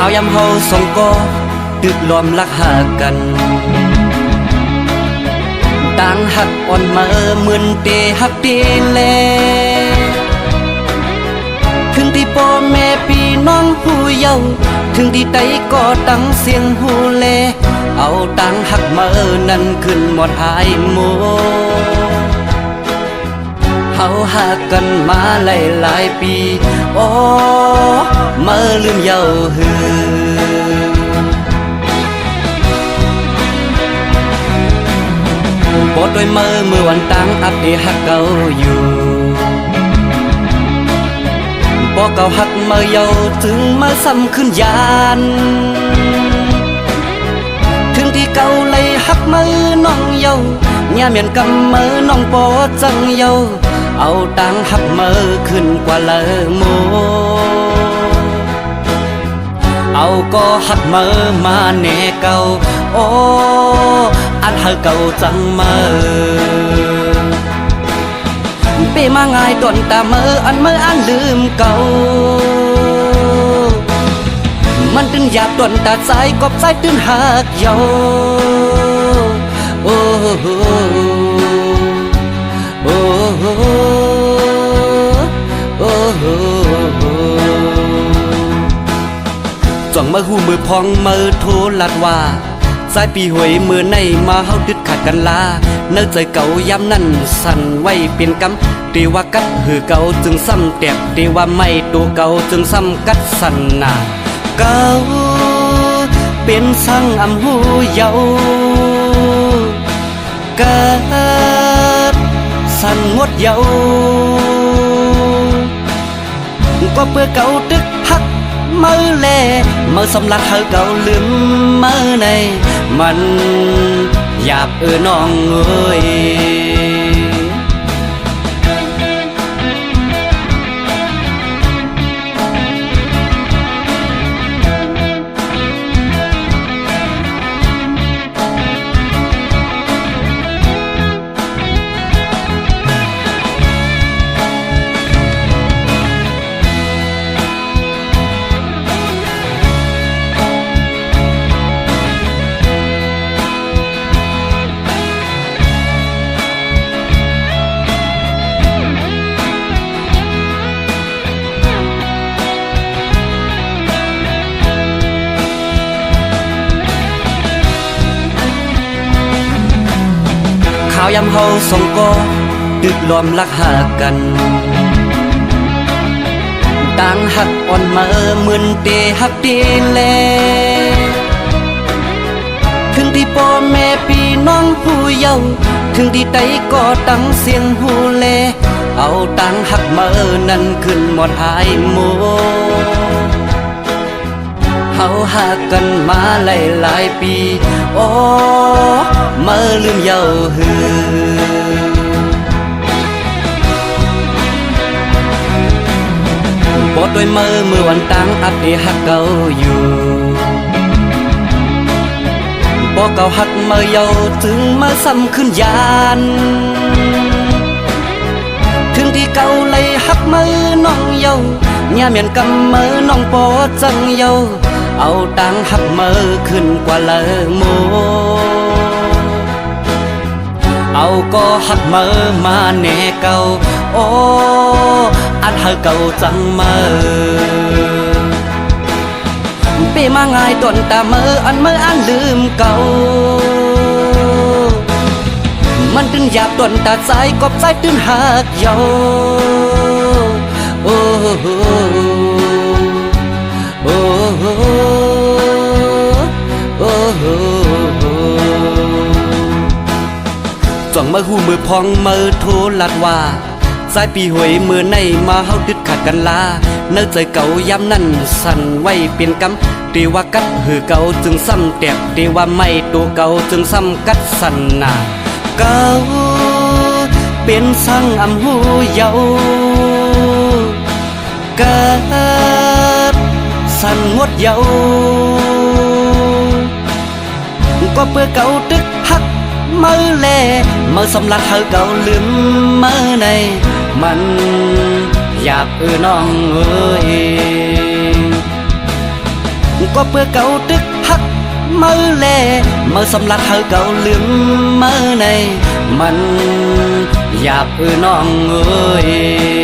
าวยำเฮาสองก็ตึกล้อมรักหากันต่างหักอ่อนมาเหมือนเตหักเตแลถึงที่พ่อแม่พี่น้องผู้เยาว์ถึงที่ใดก็ตั้งเสียงหูแลเอาต่างหักมานั้นขึ้นหมดหายโมเฮาหากันมาหลายปีโอ้มาลืมเยาหือปอดด้วยมือวันต่างอัปเดตหักเก่าอยู่ปอเก่าหักมาเยาถึงมาซ้ำขึ้นยานถึงที่เก่าเลยหักมือน้องเยาเนี่ยเหมือนกำมือน้องปอจังเยาเอาตังหักมือขึ้นกว่าเลอโมเอาก็หักมือมาแน่เก่าโอ้อันหักเก่าจังมือเปมาง่ายต้นตามืออันลืมเก่ามันตึงหยาบต้นตาใจกบใจตื่นหักเยาโอ้โหโอ้โหโอ้โหจ้องมือหูมือพองมือโทรลัดว่าสายปีหวยมือในมาเฮาดึดขาดกันลาเนื้อใจเก่ายามนั้นสั่นไว้เป็นกำตีว่ากัดหือเก่าจึงซ้ำแตกตีว่าไม่ตัวเก่าจึงซ้ำกัดสั่นหนาเก่าเป็นสั่งอำหูเยาเกิดสั่นงดเยาก็เพื่อเก่าตึกหักมือแลมือสำลักเฮาเก่าลืมมือในมันหยาบน้องเอ้ยข้าวยำเฮาสองก็ตึกล้อมรักหากันต่างหักอ่อนมาเหมือนเตหักเตแลถึงที่พ่อแม่พี่น้องผู้เยาว์ถึงที่ใดก็ตั้งเสียงหูแลเอาต่างหักมานั้นขึ้นหมดหายโมเฮาหากันมาหลายปีโอ้มาลืมเยาหือปอดด้วยมือวันต่างอัปเดตหักเก่าอยู่ปอเก่าหักมาเยาถึงมาซ้ำขึ้นยานถึงที่เก่าเลยหักมือน้องเยาเนี่ยเหมือนกำมือน้องปอจังเยาเอาตังหักมือขึ้นกว่าเลอโมเอาก็หักมือมาแน่เก่าโอ้อันหักเก่าจังมือเปมาง่ายต้นตามืออันลืมเก่ามันตึงหยาบต้นตาใจกบใจตื่นหักเยาโอ้โหโอ้โหโอ้โหจ้องมือหูมือพองมือโทรลัดว่าสายปีหวยมือในมาเฮาดึดขาดกันลาเนื้อใจเก่ายามนั้นสั่นไว้เป็นกำตีว่ากัดหือเก่าจึงซ้ำแตกตีว่าไม่ตัวเก่าจึงซ้ำกัดสั่นหนาเก่าเป็นสั่งอำหูเยาเกิดสั่นงดเยาก็เพื่อเก่าตึกหักมือแลมือสำลักเฮาเก่าลืมมือในมันหยาบน้องเอ้ย ก็เพื่อเก่าตึกฮักมือแลมือสำลักเธอเก่าลืมมือในมันหยาบน้องเอ้ย